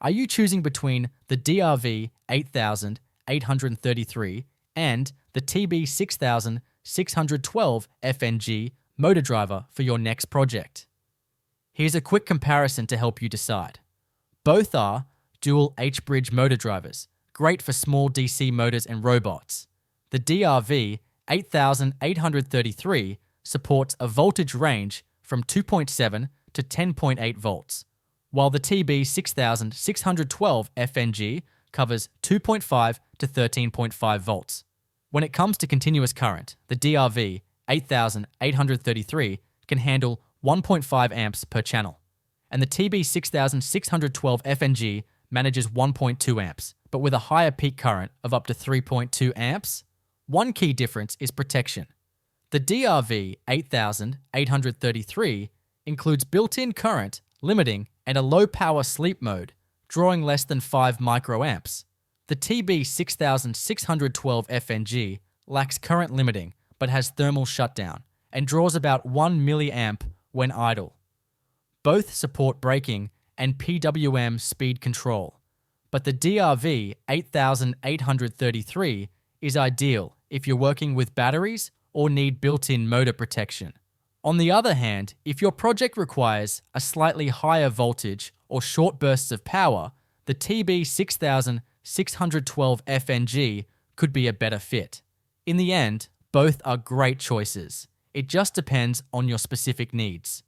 Are you choosing between the DRV8833 and the TB6612FNG motor driver for your next project? Here's a quick comparison to help you decide. Both are dual H-bridge motor drivers, great for small DC motors and robots. The DRV8833 supports a voltage range from 2.7 to 10.8 volts, while the TB6612FNG covers 2.5 to 13.5 volts. When it comes to continuous current, the DRV8833 can handle 1.5 amps per channel, and the TB6612FNG manages 1.2 amps, but with a higher peak current of up to 3.2 amps. One key difference is protection. The DRV8833 includes built-in current limiting and a low-power sleep mode, drawing less than 5 microamps. The TB6612FNG lacks current limiting but has thermal shutdown and draws about 1 milliamp when idle. Both support braking and PWM speed control, but the DRV8833 is ideal if you're working with batteries or need built-in motor protection. On the other hand, if your project requires a slightly higher voltage or short bursts of power, the TB6612FNG could be a better fit. In the end, both are great choices. It just depends on your specific needs.